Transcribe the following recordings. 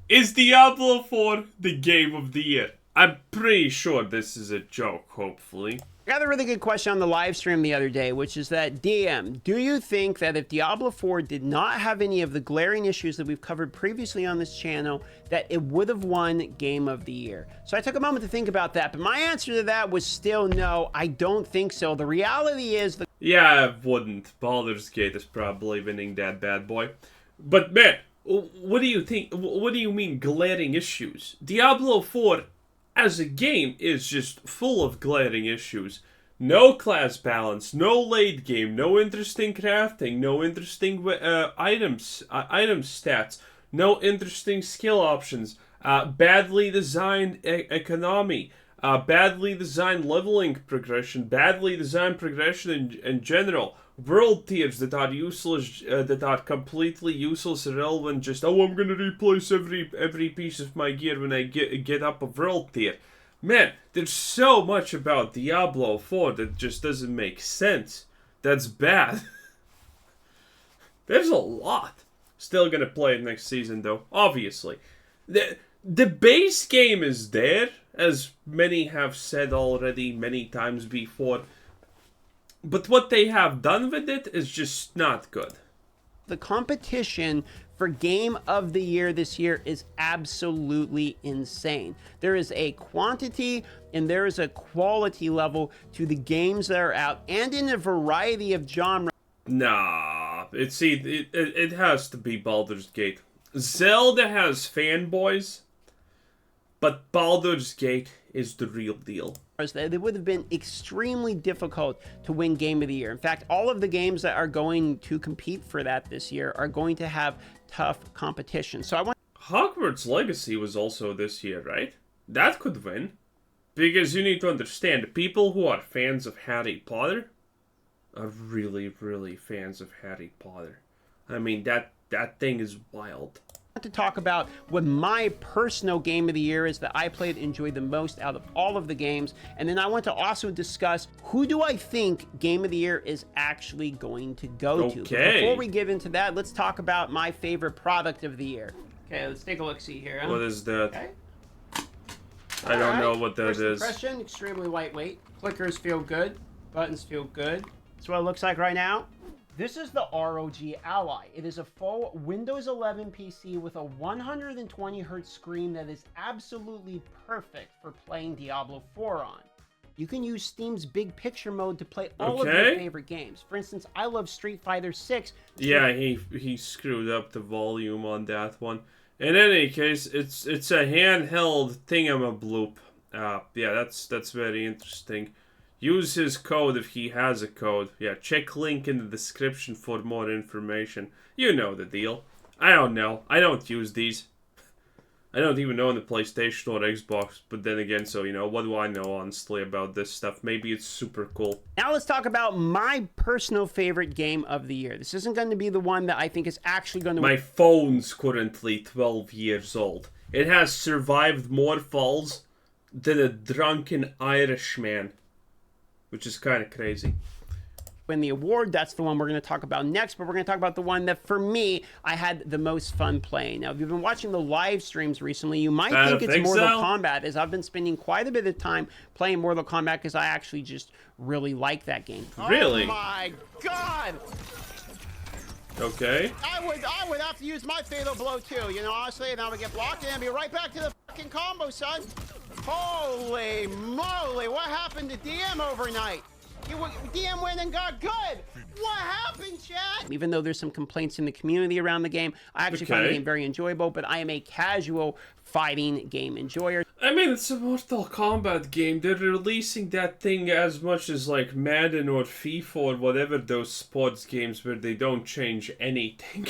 Is Diablo 4 the game of the year? I'm pretty sure this is a joke, hopefully. I got a really good question on the live stream the other day, which is that, DM, do you think that if Diablo 4 did not have any of the glaring issues that we've covered previously on this channel, that it would have won Game of the Year? So I took a moment to think about that, but my answer to that was still no, I don't think so. The reality is... Yeah, I wouldn't. Baldur's Gate is probably winning that bad boy. But man, what do you think? What do you mean glaring issues? Diablo 4 as a game is just full of glaring issues. No class balance, no late game, no interesting crafting, no interesting item stats, no interesting skill options, badly designed economy, badly designed leveling progression, badly designed progression in general. World tiers that are useless, that are completely useless, irrelevant. Just I'm gonna replace every piece of my gear when I get up a world tier. Man, there's so much about Diablo 4 that just doesn't make sense. That's bad. There's a lot. Still gonna play it next season though, obviously. The base game is there, as many have said already many times before. But what they have done with it is just not good. The competition for Game of the Year this year is absolutely insane. There is a quantity and there is a quality level to the games that are out, and in a variety of genres. Nah, it has to be Baldur's Gate. Zelda has fanboys, but Baldur's Gate is the real deal. They would have been extremely difficult to win Game of the Year. In fact, all of the games that are going to compete for that this year are going to have tough competition. So I want... Hogwarts Legacy was also this year, right? That could win. Because you need to understand, people who are fans of Harry Potter are really, really fans of Harry Potter. I mean, that thing is wild. To talk about what my personal Game of the Year is that I played, enjoyed the most out of all of the games, and then I want to also discuss who do I think Game of the Year is actually going to go to. But before we get into that, let's talk about my favorite product of the year. Okay, let's take a look-see here. What is that? Okay. I don't know what that is. Impression, extremely lightweight. Clickers feel good. Buttons feel good. That's what it looks like right now. This is the ROG Ally. It is a full Windows 11 PC with a 120Hz screen that is absolutely perfect for playing Diablo 4 on. You can use Steam's big picture mode to play all of your favorite games. For instance, I love Street Fighter 6. Yeah, he screwed up the volume on that one. In any case, it's a handheld thingamabloop. Yeah, that's very interesting. Use his code if he has a code. Yeah, check link in the description for more information. You know the deal. I don't know. I don't use these. I don't even own the PlayStation or Xbox. But then again, so, you know, what do I know, honestly, about this stuff? Maybe it's super cool. Now let's talk about my personal favorite game of the year. This isn't going to be the one that I think is actually going to... My phone's currently 12 years old. It has survived more falls than a drunken Irishman. Which is kind of crazy. Win the award, that's the one we're going to talk about next, but we're going to talk about the one that, for me, I had the most fun playing. Now, if you've been watching the live streams recently, you might think it's Mortal Kombat, as I've been spending quite a bit of time playing Mortal Kombat because I actually just really like that game. Really? Oh my god! Okay. I would have to use my fatal blow too, you know, honestly, and I would get blocked and I'd be right back to the fucking combo, son. Holy moly, what happened to DM overnight? DM went and got good. What happened, chat? Even though there's some complaints in the community around the game, I actually find the game very enjoyable, but I am a casual fighting game enjoyer. I mean, it's a Mortal Kombat game. They're releasing that thing as much as like Madden or FIFA or whatever those sports games where they don't change anything.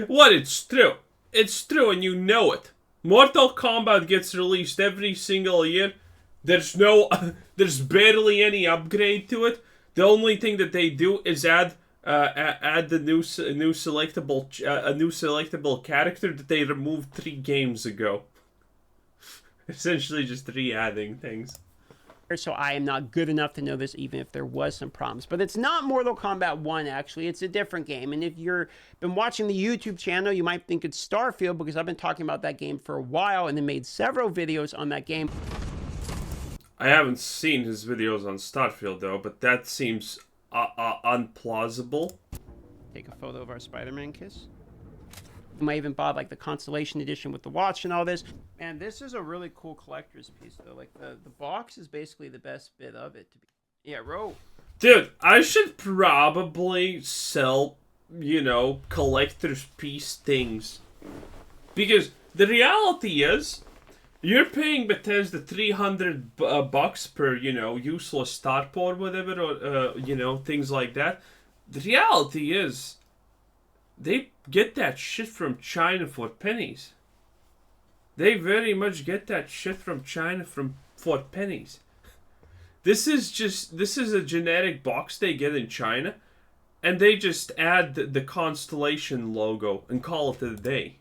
What? It's true. It's true and you know it. Mortal Kombat gets released every single year. There's barely any upgrade to it. The only thing that they do is add the new selectable character that they removed 3 games ago. Essentially, just re-adding things. so I am not good enough to know this even if there was some problems. But it's not Mortal Kombat 1, actually. It's a different game. And if you've been watching the YouTube channel, you might think it's Starfield, because I've been talking about that game for a while and then made several videos on that game. I haven't seen his videos on Starfield, though, but that seems unplausible. Take a photo of our Spider-Man kiss. You might even buy like the Constellation Edition with the watch and all this. And this is a really cool collector's piece, though. Like the box is basically the best bit of it. Yeah, Ro. Dude, I should probably sell, collector's piece things. Because the reality is, you're paying Bethesda $300 per, useless starport or whatever, or, things like that. The reality is, they get that shit from China for pennies. They very much get that shit from China for pennies. This is a generic box they get in China, and they just add the Constellation logo and call it a day.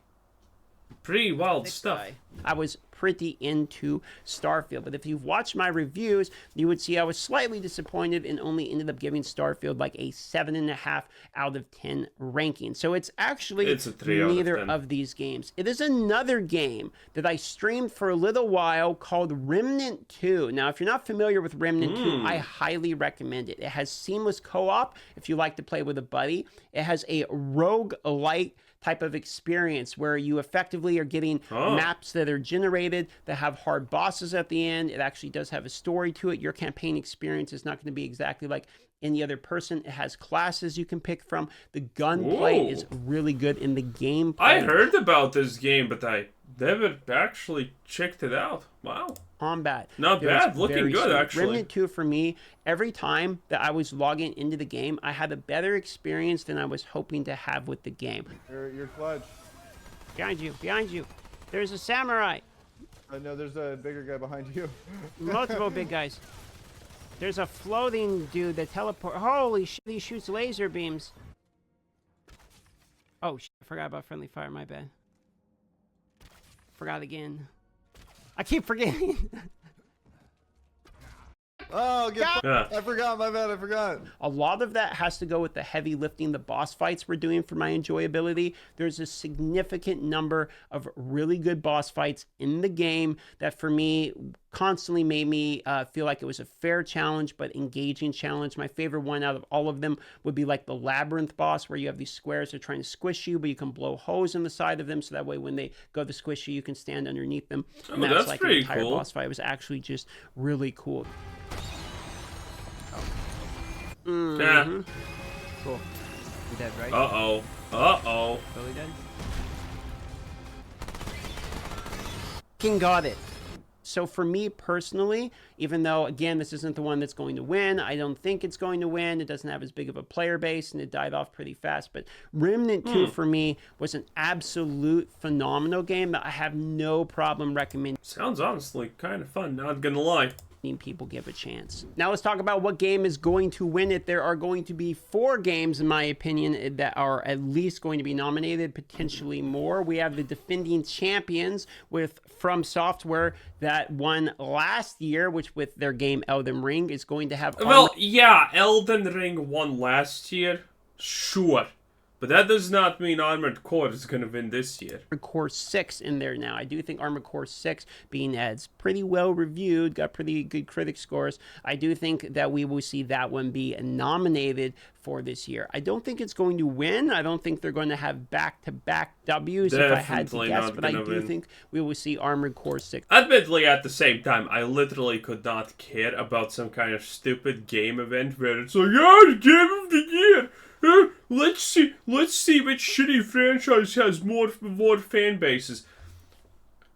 Pretty wild stuff. I was pretty into Starfield, but if you've watched my reviews, you would see I was slightly disappointed and only ended up giving Starfield like a 7.5 out of 10 ranking. So it's actually a 3 out of neither 10. of these games. It is another game that I streamed for a little while called Remnant 2. Now, if you're not familiar with Remnant 2, I highly recommend it. It has seamless co-op if you like to play with a buddy. It has a roguelike type of experience where you effectively are getting maps that are generated that have hard bosses at the end. It actually does have a story to it. Your campaign experience is not going to be exactly like any other person. It has classes you can pick from. The gunplay is really good in the gameplay. I heard about this game, but I never actually checked it out. Wow. Combat. Not bad. Looking good, actually. Remnant 2, for me, every time that I was logging into the game, I had a better experience than I was hoping to have with the game. You're clutch. Behind you. Behind you. There's a samurai. I know there's a bigger guy behind you. Multiple big guys. There's a floating dude that teleport. Holy shit, he shoots laser beams. Oh, shit, I forgot about friendly fire, my bad. Forgot again. I keep forgetting. Oh, Yeah. I forgot, my bad, I forgot. A lot of that has to go with the heavy lifting the boss fights we're doing for my enjoyability. There's a significant number of really good boss fights in the game that for me constantly made me feel like it was a fair challenge, but engaging challenge. My favorite one out of all of them would be like the labyrinth boss, where you have these squares that are trying to squish you, but you can blow holes in the side of them, so that way when they go to squish you, you can stand underneath them. And that's like pretty an entire cool. boss fight. It was actually just really cool. Yeah. Cool. You're dead, right? Uh-oh. Uh-oh. Totally dead. King got it. So for me personally, even though, again, this isn't the one that's going to win, I don't think it's going to win. It doesn't have as big of a player base, and it died off pretty fast. But Remnant 2, for me, was an absolute phenomenal game that I have no problem recommending. Sounds honestly kind of fun, not gonna lie. People give a chance. Now let's talk about what game is going to win it. There are going to be 4 games, in my opinion, that are at least going to be nominated, potentially more. We have the defending champions with From Software that won last year, which with their game Elden Ring is going to have... Well, yeah, Elden Ring won last year, sure. But that does not mean Armored Core is going to win this year. Armored Core 6 in there now. I do think Armored Core 6, being as pretty well reviewed, got pretty good critic scores, I do think that we will see that one be nominated for this year. I don't think it's going to win. I don't think they're going to have back-to-back W's if I had to guess, but I do think we will see Armored Core 6. Admittedly, at the same time, I literally could not care about some kind of stupid game event where it's like, oh, the game of the year! Let's see which shitty franchise has more fan bases.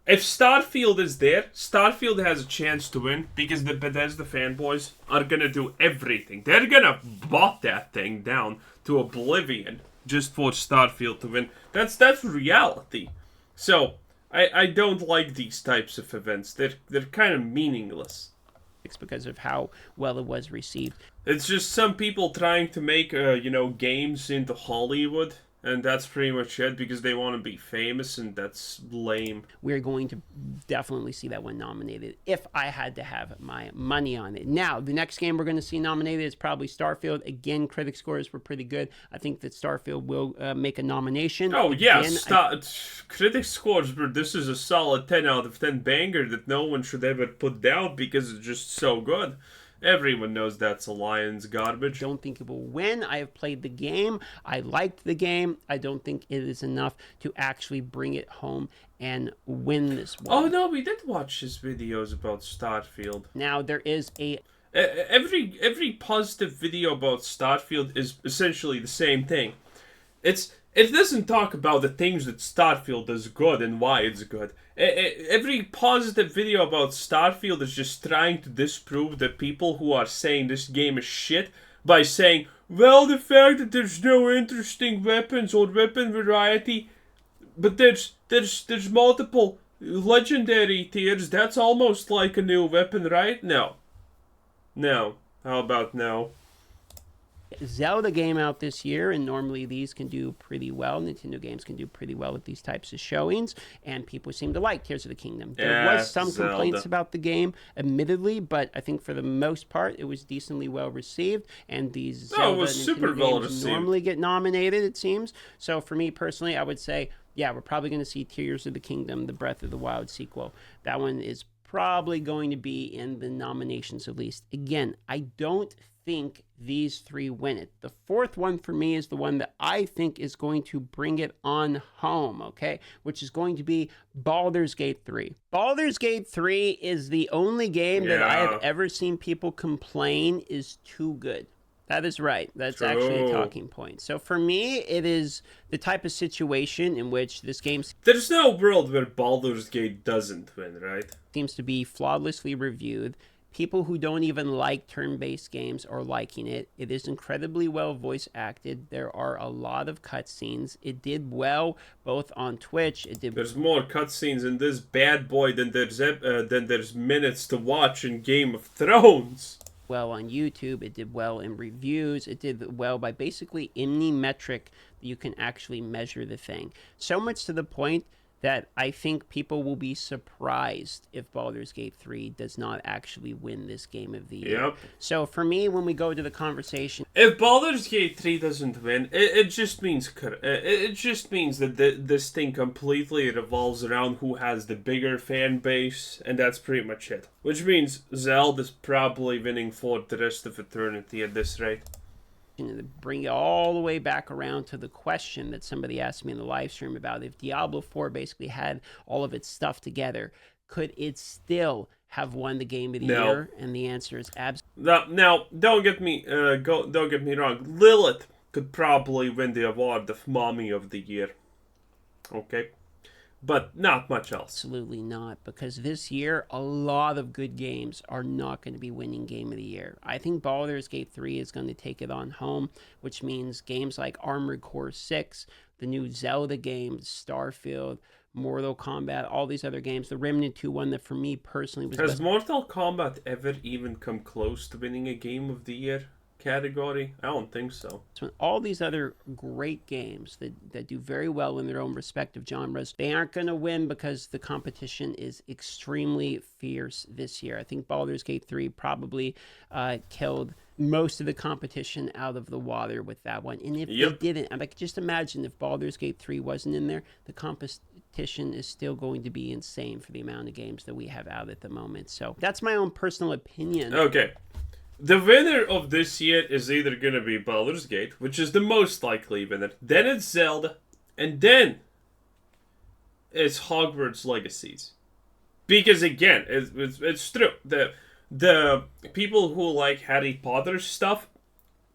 If Starfield is there, Starfield has a chance to win because the Bethesda fanboys are gonna do everything. They're gonna bot that thing down to oblivion just for Starfield to win. That's reality. So I don't like these types of events. They're kind of meaningless. Because of how well it was received. It's just some people trying to make, games into Hollywood. And that's pretty much it, because they want to be famous, and that's lame. We're going to definitely see that one nominated if I had to have my money on it. Now, the next game we're going to see nominated is probably Starfield. Again, critic scores were pretty good. I think that Starfield will make a nomination. Oh, yeah, Again, critic scores, but this is a solid 10 out of 10 banger that no one should ever put down because it's just so good. Everyone knows that's Alliance garbage. Don't think it will win. I have played the game. I liked the game. I don't think it is enough to actually bring it home and win this one. Oh, no, we did watch his videos about Starfield. Now, there is a... Every positive video about Starfield is essentially the same thing. It doesn't talk about the things that Starfield does good and why it's good. Every positive video about Starfield is just trying to disprove the people who are saying this game is shit by saying, well, the fact that there's no interesting weapons or weapon variety, but there's multiple legendary tiers, that's almost like a new weapon, right? No. No. How about no? Zelda game out this year, and normally these can do pretty well. Nintendo games can do pretty well with these types of showings, and people seem to like Tears of the Kingdom. There was some Zelda. complaints about the game, admittedly, but I think for the most part, it was decently well received, and these Zelda it was Nintendo super well games received. normally get nominated, it seems. So for me personally, I would say, yeah, we're probably going to see Tears of the Kingdom, the Breath of the Wild sequel. That one is probably going to be in the nominations at least. Again, I don't think these three win it. The fourth one for me is the one that I think is going to bring it on home, okay? Which is going to be Baldur's Gate 3. Baldur's Gate 3 is the only game that I have ever seen people complain is too good. That is right. That's actually a talking point. So for me, it is the type of situation in which this game There's no world where Baldur's Gate doesn't win, right? seems to be flawlessly reviewed. People who don't even like turn-based games are liking it. It is incredibly well voice acted. There are a lot of cutscenes. It did well both on Twitch. There's more cutscenes in this bad boy than there's minutes to watch in Game of Thrones. Well on YouTube. It did well in reviews. It did well by basically any metric that you can actually measure the thing. So much to the point that I think people will be surprised if Baldur's Gate 3 does not actually win this Game of the Year. Yep. So for me, when we go to the conversation, If Baldur's Gate 3 doesn't win, it just means that this thing completely revolves around who has the bigger fan base, and that's pretty much it. Which means Zelda's probably winning for the rest of eternity at this rate. and to bring it all the way back around to the question that somebody asked me in the live stream about if Diablo 4 basically had all of its stuff together, could it still have won the Game of the Year? And the answer is absolutely. Now, don't get me wrong. Lilith could probably win the award of Mommy of the Year. Okay? But not much else. Absolutely not, because this year a lot of good games are not going to be winning Game of the Year. I think Baldur's Gate 3 is going to take it on home, which means games like Armored Core 6, the new Zelda games, Starfield, Mortal Kombat, all these other games, the Remnant 2 one that for me personally was... Has Mortal Kombat ever even come close to winning a Game of the Year category? I don't think so. All these other great games that do very well in their own respective genres, they aren't going to win because the competition is extremely fierce this year. I think Baldur's Gate 3 probably killed most of the competition out of the water with that one. And if they didn't, I mean, just imagine if Baldur's Gate 3 wasn't in there, the competition is still going to be insane for the amount of games that we have out at the moment. So that's my own personal opinion. Okay. The winner of this year is either going to be Baldur's Gate, which is the most likely winner. Then it's Zelda. And then it's Hogwarts Legacies. Because again, it's true. The people who like Harry Potter stuff,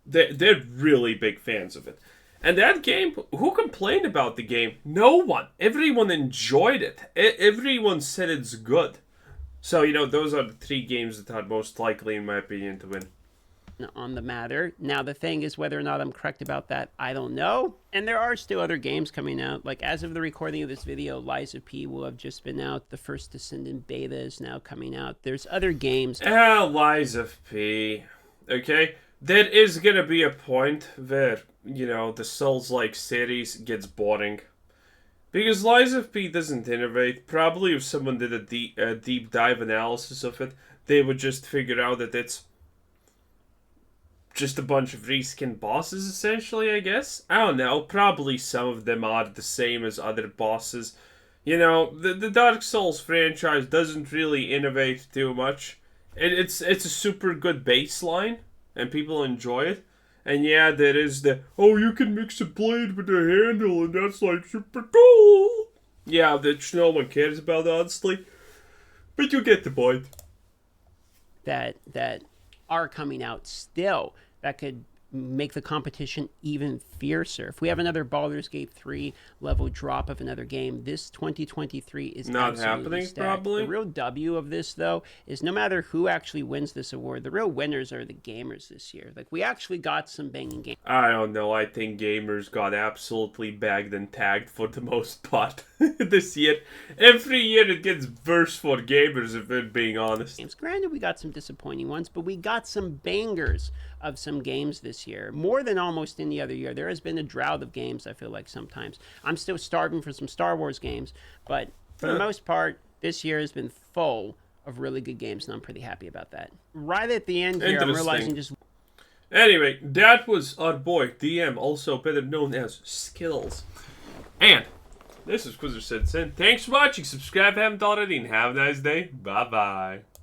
they're really big fans of it. And that game, who complained about the game? No one. Everyone enjoyed it. Everyone said it's good. So, those are the three games that are most likely, in my opinion, to win. On the matter. Now, the thing is, whether or not I'm correct about that, I don't know. And there are still other games coming out. Like, as of the recording of this video, Lies of P will have just been out. The first Descendant beta is now coming out. There's other games. Lies of P. Okay? there is gonna be a point where, the Souls-like series gets boring. Because Lies of P doesn't innovate. Probably if someone did a deep dive analysis of it, they would just figure out that it's just a bunch of reskin bosses, essentially, I guess. I don't know. Probably some of them are the same as other bosses. The Dark Souls franchise doesn't really innovate too much. It's a super good baseline, and people enjoy it. And yeah, there is you can mix a blade with a handle, and that's like super cool. Yeah, which no one cares about, honestly. But you get the point. That are coming out still that could make the competition even fiercer. If we have another Baldur's Gate 3 level drop of another game, this 2023 is not absolutely happening, stacked. probably. The real W of this, though, is no matter who actually wins this award, the real winners are the gamers this year. Like, we actually got some banging games. I don't know. I think gamers got absolutely bagged and tagged for the most part this year. Every year it gets worse for gamers, if we're being honest. Granted, we got some disappointing ones, but we got some bangers of some games this year. More than almost any other year. There has been a drought of games, I feel like, sometimes. I'm still starving for some Star Wars games, but for the most part, this year has been full of really good games, and I'm pretty happy about that. Right at the end here, I'm realizing just... Anyway, that was our boy, DM, also better known as Skills. And this is Quizzer Said Sin. Thanks for watching. Subscribe if you haven't already, and have a nice day. Bye-bye.